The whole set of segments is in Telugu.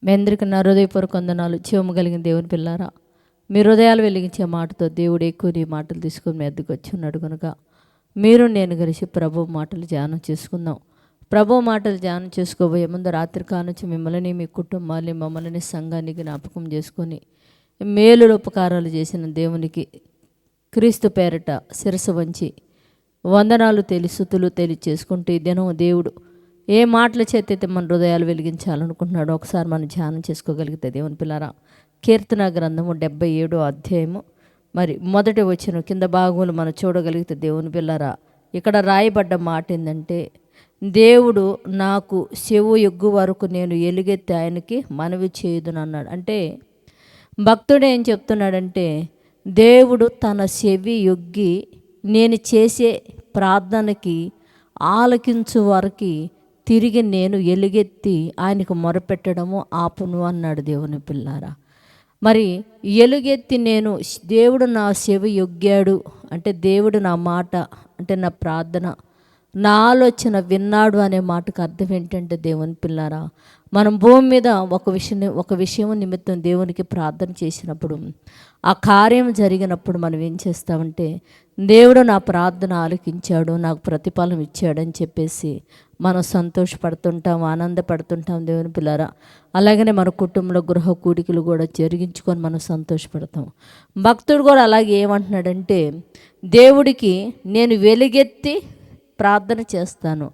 మీ అందరికీ నా హృదయపూర్వక వందనాలు. జీవము కలిగిన దేవుని పిల్లారా, మీ హృదయాలు వెలిగించే మాటతో దేవుడు ఎక్కువ నీ మాటలు తీసుకొని మీ వద్దకు వచ్చి ఉన్నాడు కనుక మీరు నేను కలిసి ప్రభు మాటలు ధ్యానం చేసుకుందాం. ప్రభు మాటలు ధ్యానం చేసుకోబోయే ముందు రాత్రి కానుంచి మిమ్మల్ని, మీ కుటుంబాన్ని, మమ్మల్ని, సంఘాన్ని జ్ఞాపకం చేసుకొని మేలుల ఉపకారాలు చేసిన దేవునికి క్రీస్తు పేరట శిరస్సు వంచి వందనాలు స్థుతులు తెలియచేసుకుంటూ ఈ దినం దేవుడు ఏ మాటల చేత మన హృదయాలు వెలిగించాలనుకుంటున్నాడో ఒకసారి మనం ధ్యానం చేసుకోగలిగితే దేవుని పిల్లారా, కీర్తన గ్రంథము 77వ అధ్యాయము మరి మొదటి వచ్చిన కింద భాగములు మనం చూడగలిగితే దేవుని పిల్లారా, ఇక్కడ రాయబడ్డ మాట ఏంటంటే, దేవుడు నాకు చెవు ఎగ్గు వరకు నేను ఎలుగెత్తి ఆయనకి మనవి చేయుదును అన్నాడు. అంటే భక్తుడు ఏం చెప్తున్నాడంటే, దేవుడు తన చెవి యొగ్గి నేను చేసే ప్రార్థనకి ఆలకించు వరకు తిరిగి నేను ఎలుగెత్తి ఆయనకు మొరపెట్టడము ఆపును అన్నాడు దేవుని పిల్లారా. మరి ఎలుగెత్తి నేను దేవుడు నా చెవి యొగ్గాడు అంటే దేవుడు నా మాట అంటే నా ప్రార్థన, నా ఆలోచన విన్నాడు అనే మాటకు అర్థం ఏంటంటే దేవుని పిల్లారా, మనం భూమి మీద ఒక విషయం నిమిత్తం దేవునికి ప్రార్థన చేసినప్పుడు ఆ కార్యం జరిగినప్పుడు మనం ఏం చేస్తామంటే, దేవుడు నా ప్రార్థన ఆలకించాడు, నాకు ప్రతిఫలం ఇచ్చాడని చెప్పేసి మనం సంతోషపడుతుంటాం, ఆనందపడుతుంటాం దేవుని పిల్లారా. అలాగనే మన కుటుంబంలో గృహ కూడికలు కూడా జరిగించుకొని మనం సంతోషపడతాం. భక్తుడు కూడా అలాగే ఏమంటున్నాడంటే, దేవుడికి నేను వెలుగెత్తి ప్రార్థన చేస్తాను,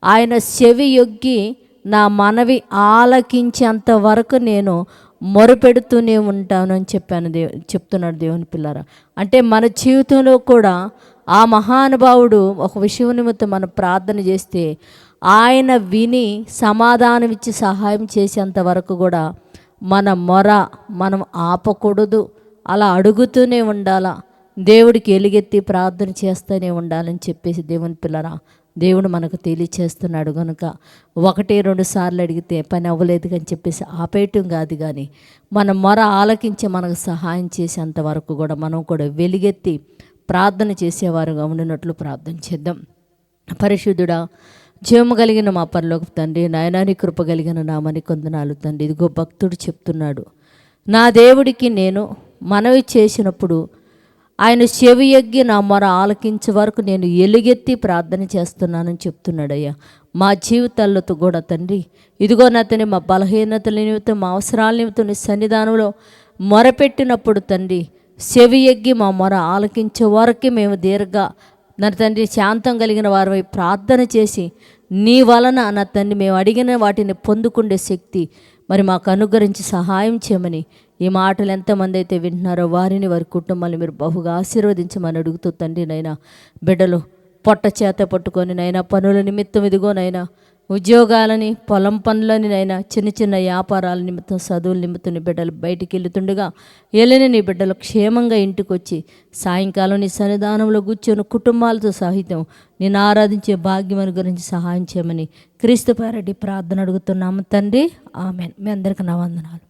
ఆయన చెవి యొగ్గి నా మనవి ఆలకించేంత వరకు నేను మొరపెడుతూనే ఉంటాను అని చెప్తున్నాడు దేవుని పిల్లారా. అంటే మన జీవితంలో కూడా ఆ మహానుభావుడు ఒక విషయం నిమిత్తం మనం ప్రార్థన చేస్తే ఆయన విని సమాధానం ఇచ్చి సహాయం చేసేంత వరకు కూడా మన మొర మనం ఆపకూడదు, అలా అడుగుతూనే ఉండాలా, దేవుడికి ఎలుగెత్తి ప్రార్థన చేస్తూనే ఉండాలని చెప్పేసి దేవుని పిల్లరా దేవుడు మనకు తెలియచేస్తున్నాడు. కనుక 1-2 సార్లు అడిగితే పని అవ్వలేదు అని చెప్పేసి ఆపేయటం కాదు, కానీ మన మొర ఆలకించి మనకు సహాయం చేసేంత వరకు కూడా మనం కూడా వెలుగెత్తి ప్రార్థన చేసేవారుగా ఉండినట్లు ప్రార్థన చేద్దాం. పరిశుద్ధుడా, జీవము కలిగిన మా పరలోకపు తండ్రి, నాయనాని కృప కలిగిన నామని కొందనాలు తండ్రి. ఇదిగో భక్తుడు చెప్తున్నాడు, నా దేవుడికి నేను మనవి చేసినప్పుడు ఆయన చెవి ఎగ్గి నా మొర ఆలకించే వరకు నేను ఎలుగెత్తి ప్రార్థన చేస్తున్నానని చెప్తున్నాడయ్యా. మా జీవితాలతో కూడా తండ్రి, ఇదిగో నాతని మా బలహీనతల నిమిత్తం, మా అవసరాల నిమిత్తం నీ సన్నిధానంలో మొరపెట్టినప్పుడు తండ్రి చెవి ఎగ్గి మా మొర ఆలకించే వరకు మేము నా తండ్రి శాంతం కలిగిన వారిపై ప్రార్థన చేసి నీ వలన నా తండ్రి మేము అడిగిన వాటిని పొందుకుండే శక్తి మరి మాకు అనుగ్రహించి సహాయం చేయమని, ఈ మాటలు ఎంతమంది అయితే వింటున్నారో వారిని, వారి కుటుంబాన్ని మీరు బహుగా ఆశీర్వదించమని అడుగుతూ తండ్రి, నైనా బిడ్డలు పొట్ట చేత పట్టుకొని నైనా పనుల నిమిత్తం ఇదిగోనైనా ఉద్యోగాలని, పొలం పనులని, నైనా చిన్న చిన్న వ్యాపారాల నిమిత్తం, చదువుల నిమిత్తం నీ బిడ్డలు బయటికి వెళ్తుండగా వెళ్ళిన నీ బిడ్డలు క్షేమంగా ఇంటికి వచ్చి సాయంకాలం నీ సన్నిధానంలో కూర్చొని కుటుంబాలతో సహితం నేను ఆరాధించే భాగ్యం గురించి సహాయం చేయమని క్రీస్తు పేరటి ప్రార్థన అడుగుతున్నాము తండ్రి, ఆమెన్. మీ అందరికీ నా వందనాలు.